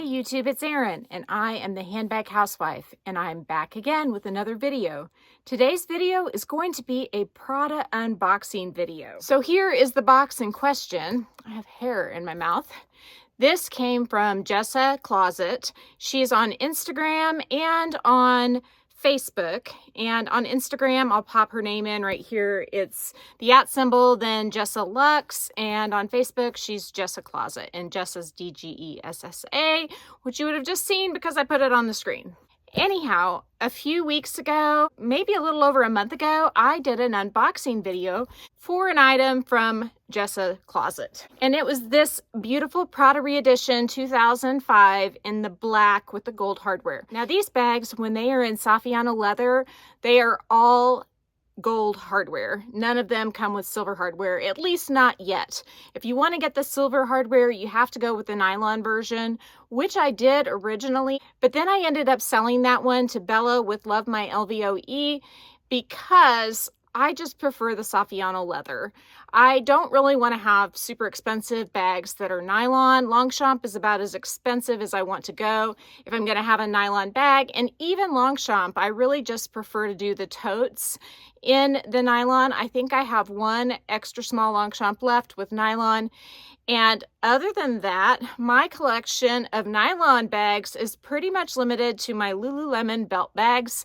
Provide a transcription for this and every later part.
YouTube, it's Erin, and I am the Handbag Housewife, and I'm back again with another video. Today's video is going to be a Prada unboxing video. So here is the box in question. I have hair in my mouth. This came from Jessa Closet. She's on Instagram and on Facebook, and on Instagram I'll pop her name in right here. It's the @ symbol, then Jessa Luxe, and on Facebook she's Jessa Closet, and Jessa's DGESSA, which you would have just seen because I put it on the screen. Anyhow, a few weeks ago, maybe a little over a month ago, I did an unboxing video for an item from Jessa Closet. And it was this beautiful Prada Re-edition 2005 in the black with the gold hardware. Now these bags, when they are in Saffiano leather, they are all gold hardware. None of them come with silver hardware, at least not yet. If you want to get the silver hardware, you have to go with the nylon version, which I did originally, but then I ended up selling that one to Bella with Love My LVOE because I just prefer the Saffiano leather. I don't really want to have super expensive bags that are nylon. Longchamp is about as expensive as I want to go if I'm going to have a nylon bag. And even Longchamp, I really just prefer to do the totes in the nylon. I think I have one extra small Longchamp left with nylon. And other than that, my collection of nylon bags is pretty much limited to my Lululemon belt bags,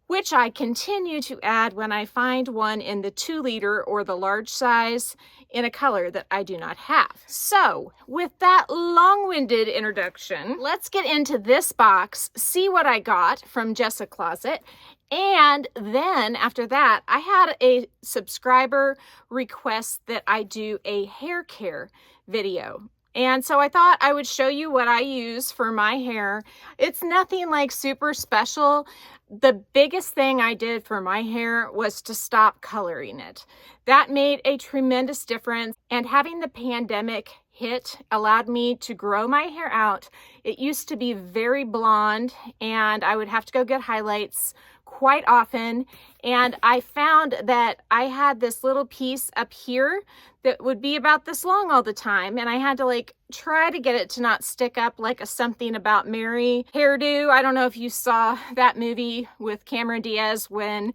which I continue to add when I find one in the 2-liter or the large size in a color that I do not have. So with that long-winded introduction, let's get into this box, see what I got from Jessa Closet. And then after that, I had a subscriber request that I do a hair care video. And so I thought I would show you what I use for my hair. It's nothing like super special. The biggest thing I did for my hair was to stop coloring it. That made a tremendous difference. And having the pandemic hit allowed me to grow my hair out. It used to be very blonde and I would have to go get highlights quite often, and I found that I had this little piece up here that would be about this long all the time, and I had to like try to get it to not stick up like a Something About Mary hairdo. I don't know if you saw that movie with Cameron Diaz when,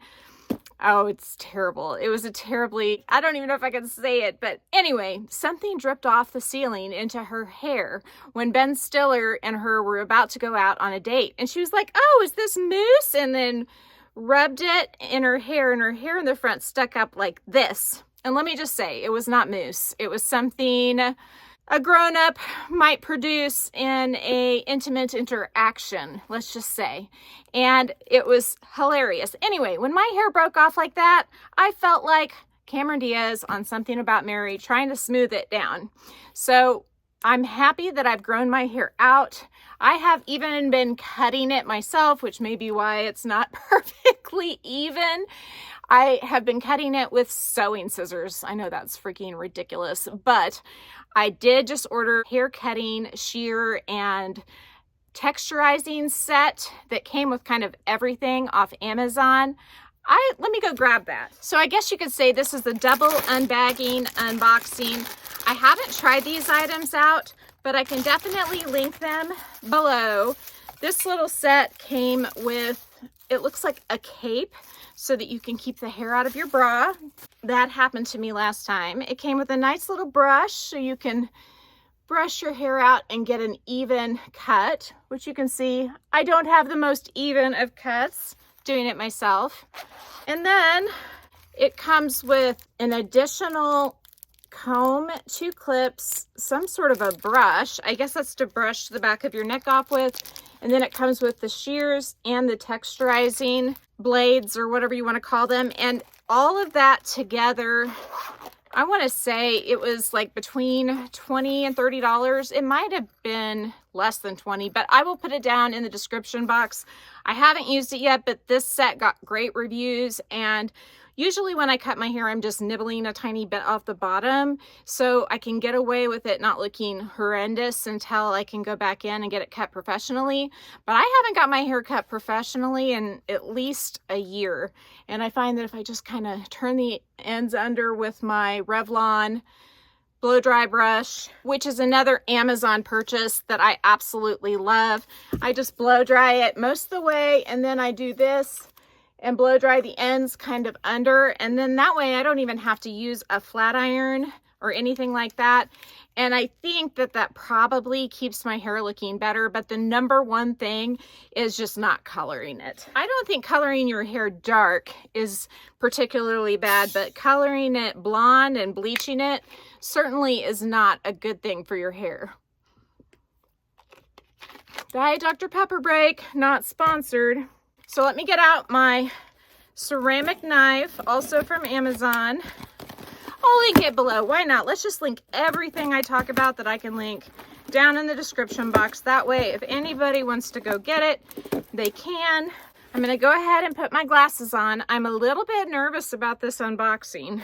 oh, it's terrible. It was a terribly, I don't even know if I can say it, but anyway, something dripped off the ceiling into her hair when Ben Stiller and her were about to go out on a date. And she was like, oh, is this mousse? And then rubbed it in her hair, and her hair in the front stuck up like this. And let me just say, it was not mousse. It was something a grown-up might produce in a intimate interaction, let's just say. And it was hilarious. Anyway, when my hair broke off like that, I felt like Cameron Diaz on Something About Mary trying to smooth it down. So I'm happy that I've grown my hair out. I have even been cutting it myself, which may be why it's not perfectly even. I have been cutting it with sewing scissors. I know that's freaking ridiculous, but I did just order hair cutting, shear, and texturizing set that came with kind of everything off Amazon. Let me go grab that. So I guess you could say this is the double unbagging, unboxing. I haven't tried these items out, but I can definitely link them below. This little set came with, it looks like a cape so that you can keep the hair out of your bra. That happened to me last time. It came with a nice little brush so you can brush your hair out and get an even cut, which you can see I don't have the most even of cuts doing it myself. And then it comes with an additional comb, 2 clips, some sort of a brush. I guess that's to brush the back of your neck off with. And then it comes with the shears and the texturizing blades, or whatever you want to call them. And all of that together, I want to say it was like between $20 and $30. It might have been less than 20, but I will put it down in the description box. I haven't used it yet, but this set got great reviews, and usually when I cut my hair, I'm just nibbling a tiny bit off the bottom so I can get away with it not looking horrendous until I can go back in and get it cut professionally. But I haven't got my hair cut professionally in at least a year. And I find that if I just kind of turn the ends under with my Revlon blow dry brush, which is another Amazon purchase that I absolutely love. I just blow dry it most of the way, and then I do this and blow dry the ends kind of under, and then that way I don't even have to use a flat iron or anything like that. And I think that that probably keeps my hair looking better, but the number one thing is just not coloring it. I don't think coloring your hair dark is particularly bad, but coloring it blonde and bleaching it certainly is not a good thing for your hair. Diet Dr. Pepper break, not sponsored. So let me get out my ceramic knife, also from Amazon. I'll link it below. Why not? Let's just link everything I talk about that I can link down in the description box. That way, if anybody wants to go get it, they can. I'm going to go ahead and put my glasses on. I'm a little bit nervous about this unboxing.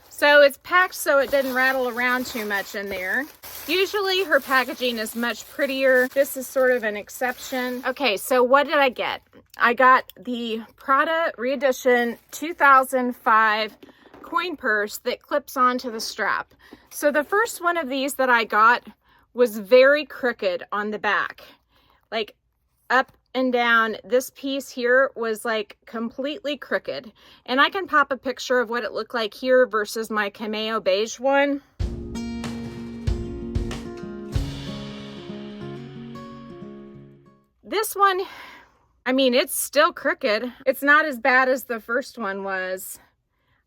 So it's packed so it didn't rattle around too much in there. Usually her packaging is much prettier. This is sort of an exception. Okay, so what did I get? I got the Prada Re-edition 2005 coin purse that clips onto the strap. So the first one of these that I got was very crooked on the back, like up and down. This piece here was like completely crooked, and I can pop a picture of what it looked like here versus my cameo beige one. This one, I mean, it's still crooked. It's not as bad as the first one was.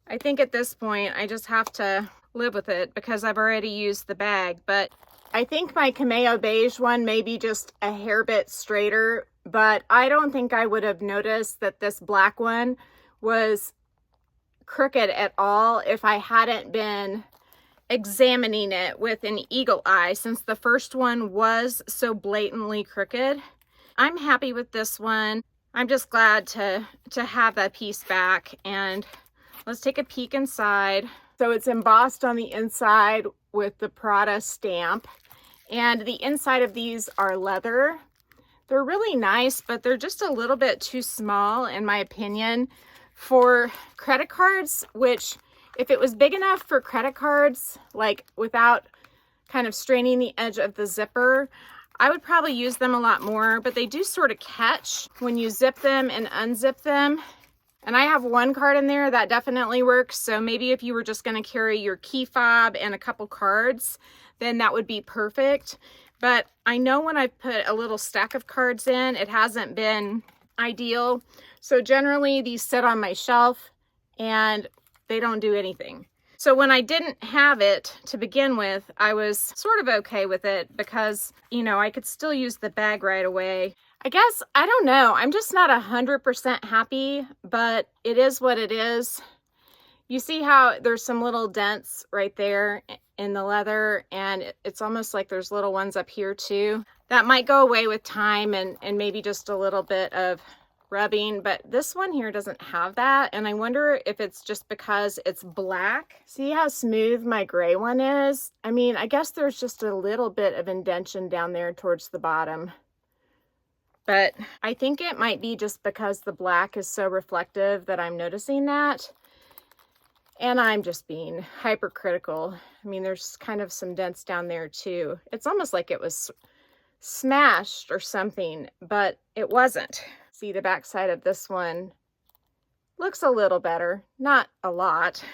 I think at this point, I just have to live with it because I've already used the bag. But I think my cameo beige one may be just a hair bit straighter, but I don't think I would have noticed that this black one was crooked at all if I hadn't been examining it with an eagle eye, since the first one was so blatantly crooked. I'm happy with this one. I'm just glad to have that piece back, and let's take a peek inside. So it's embossed on the inside with the Prada stamp, and the inside of these are leather. They're really nice, but they're just a little bit too small, in my opinion, for credit cards, which if it was big enough for credit cards, like without kind of straining the edge of the zipper, I would probably use them a lot more, but they do sort of catch when you zip them and unzip them. And I have one card in there that definitely works. So maybe if you were just going to carry your key fob and a couple cards, then that would be perfect. But I know when I've put a little stack of cards in, it hasn't been ideal. So generally these sit on my shelf and they don't do anything. So when I didn't have it to begin with, I was sort of okay with it because, you know, I could still use the bag right away. I guess, I don't know. I'm just not 100% happy, but it is what it is. You see how there's some little dents right there in the leather, and it's almost like there's little ones up here too. That might go away with time and maybe just a little bit of rubbing, but this one here doesn't have that, and I wonder if it's just because it's black. See how smooth my gray one is? I mean, I guess there's just a little bit of indentation down there towards the bottom. But I think it might be just because the black is so reflective that I'm noticing that. And I'm just being hypercritical. I mean, there's kind of some dents down there too. It's almost like it was smashed or something, but it wasn't. See, the back side of this one looks a little better, not a lot.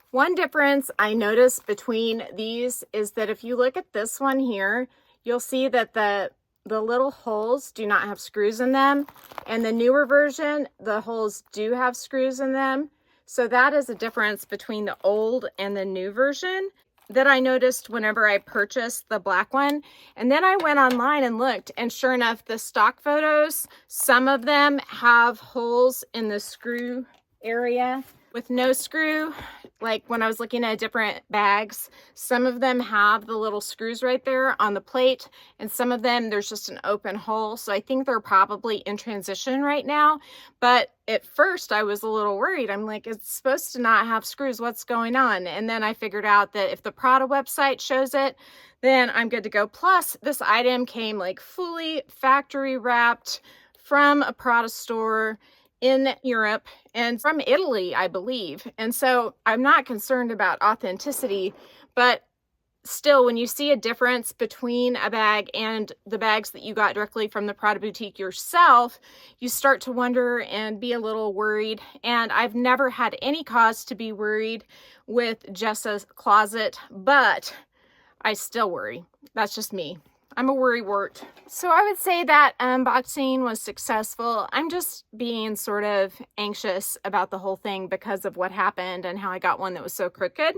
One difference I noticed between these is that if you look at this one here, you'll see that the little holes do not have screws in them, and the newer version, the holes do have screws in them. So that is a difference between the old and the new version that I noticed whenever I purchased the black one. And then I went online and looked, and sure enough, the stock photos, some of them have holes in the screw area with no screw. Like when I was looking at different bags, some of them have the little screws right there on the plate, and some of them there's just an open hole. So I think they're probably in transition right now. But at first I was a little worried. I'm like, it's supposed to not have screws. What's going on? And then I figured out that if the Prada website shows it, then I'm good to go. Plus, this item came like fully factory wrapped from a Prada store in Europe and from Italy, I believe. And so I'm not concerned about authenticity, but still, when you see a difference between a bag and the bags that you got directly from the Prada boutique yourself, you start to wonder and be a little worried. And I've never had any cause to be worried with Jessa's closet, but I still worry. That's just me. I'm a worrywart. So I would say that unboxing was successful. I'm just being sort of anxious about the whole thing because of what happened and how I got one that was so crooked.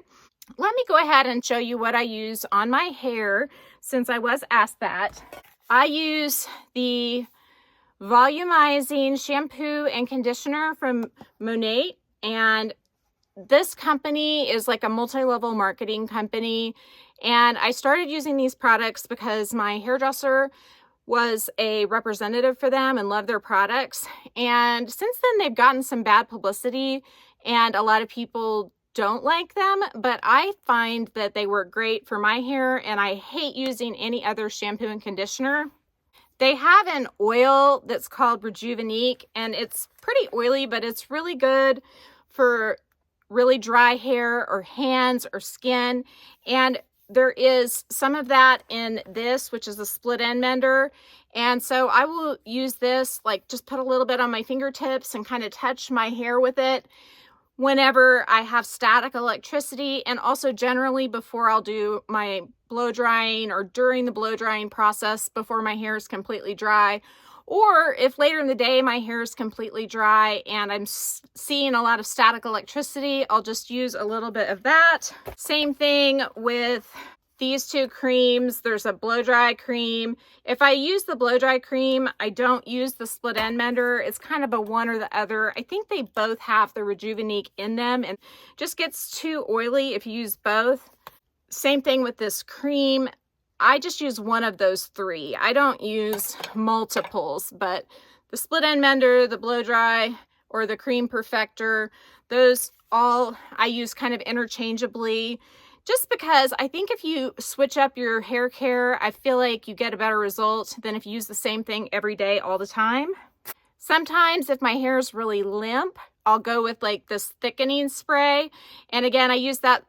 Let me go ahead and show you what I use on my hair, since I was asked that. I use the volumizing shampoo and conditioner from Monat, and this company is like a multi-level marketing company, and I started using these products because my hairdresser was a representative for them and loved their products. And since then, they've gotten some bad publicity, and a lot of people don't like them, but I find that they work great for my hair, and I hate using any other shampoo and conditioner. They have an oil that's called Revlon, and it's pretty oily, but it's really good for really dry hair or hands or skin. And there is some of that in this, which is a split end mender. And so I will use this, like just put a little bit on my fingertips and kind of touch my hair with it whenever I have static electricity, and also generally before I'll do my blow drying or during the blow drying process before my hair is completely dry. Or if later in the day my hair is completely dry and I'm seeing a lot of static electricity, I'll just use a little bit of that. Same thing with these two creams. There's a blow dry cream. If I use the blow dry cream, I don't use the split end mender. It's kind of a one or the other. I think they both have the Revlon in them, and it just gets too oily if you use both. Same thing with this cream. I just use one of those three. I don't use multiples, but the split end mender, the blow dry, or the cream perfector, those all I use kind of interchangeably, just because I think if you switch up your hair care, I feel like you get a better result than if you use the same thing every day all the time. Sometimes if my hair is really limp, I'll go with like this thickening spray. And again, I use that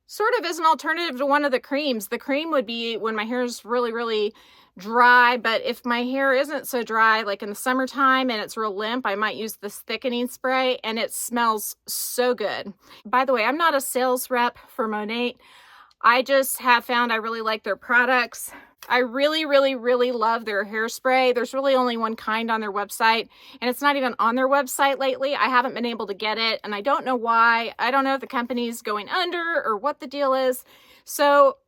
sort of as an alternative to one of the creams. The cream would be when my hair is really, really dry, but if my hair isn't so dry, like in the summertime and it's real limp, I might use this thickening spray, and it smells so good. By the way, I'm not a sales rep for Monat. I just have found I really like their products. I really, really, really love their hairspray. There's really only one kind on their website, and it's not even on their website lately. I haven't been able to get it, and I don't know why. I don't know if the company's going under or what the deal is. So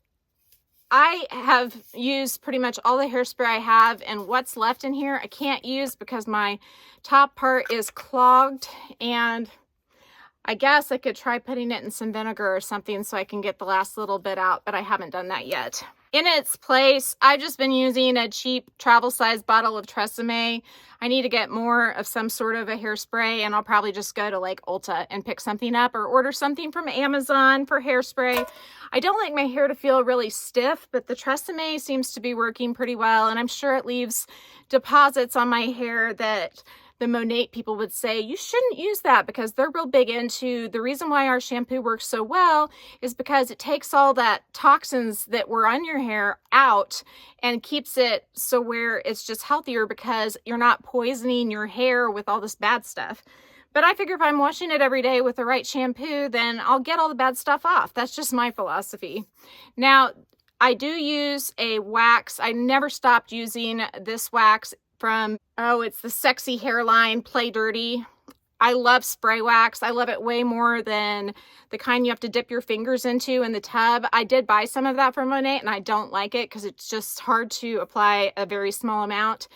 I have used pretty much all the hairspray I have, and what's left in here I can't use because my top part is clogged, and I guess I could try putting it in some vinegar or something so I can get the last little bit out, but I haven't done that yet. In its place, I've just been using a cheap travel size bottle of Tresseme. I need to get more of some sort of a hairspray, and I'll probably just go to like Ulta and pick something up or order something from Amazon for hairspray. I don't like my hair to feel really stiff, but the Tresseme seems to be working pretty well, and I'm sure it leaves deposits on my hair that the Monat people would say you shouldn't use that, because they're real big into the reason why our shampoo works so well is because it takes all that toxins that were on your hair out and keeps it so where it's just healthier, because you're not poisoning your hair with all this bad stuff. But I figure if I'm washing it every day with the right shampoo, then I'll get all the bad stuff off. That's just my philosophy. Now, I do use a wax. I never stopped using this wax from, it's the Sexy Hairline Play Dirty. I love spray wax. I love it way more than the kind you have to dip your fingers into in the tub. I did buy some of that from Monat, and I don't like it because it's just hard to apply a very small amount.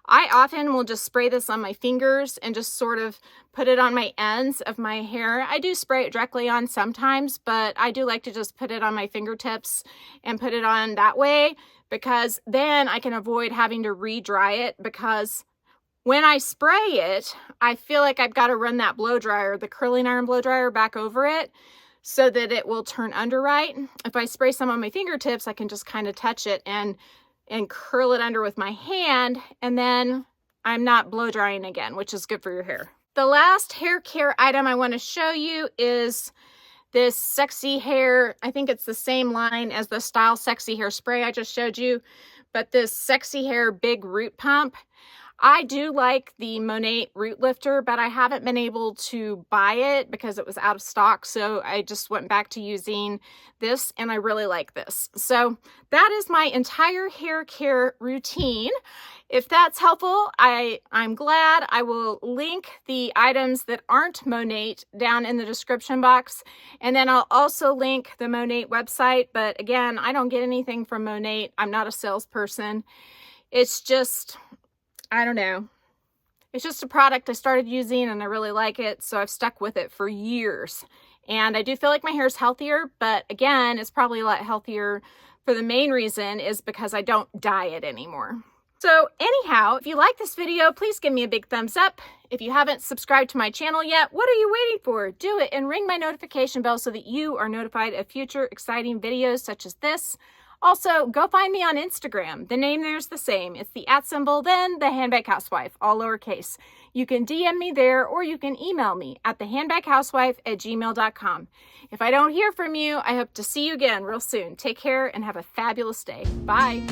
I often will just spray this on my fingers and just sort of put it on my ends of my hair. I do spray it directly on sometimes, but I do like to just put it on my fingertips and put it on that way, because then I can avoid having to re-dry it, because when I spray it, I feel like I've got to run that blow dryer, the curling iron blow dryer, back over it so that it will turn under right. If I spray some on my fingertips, I can just kind of touch it and curl it under with my hand, and then I'm not blow drying again, which is good for your hair. The last hair care item I want to show you is this Sexy Hair, I think it's the same line as the Style Sexy Hair Spray I just showed you, but this Sexy Hair Big Root Pump. I do like the Monat Root Lifter, but I haven't been able to buy it because it was out of stock. So I just went back to using this, and I really like this. So that is my entire hair care routine. If that's helpful, I'm glad. I will link the items that aren't Monat down in the description box. And then I'll also link the Monat website. But again, I don't get anything from Monat. I'm not a salesperson. It's just, I don't know. It's just a product I started using and I really like it. So I've stuck with it for years. And I do feel like my hair is healthier, but again, it's probably a lot healthier for the main reason is because I don't dye it anymore. So anyhow, if you like this video, please give me a big thumbs up. If you haven't subscribed to my channel yet, what are you waiting for? Do it and ring my notification bell so that you are notified of future exciting videos such as this. Also, go find me on Instagram. The name there's the same. It's the @ then the Handbag Housewife, all lowercase. You can DM me there or you can email me at thehandbaghousewife@gmail.com. If I don't hear from you, I hope to see you again real soon. Take care and have a fabulous day. Bye.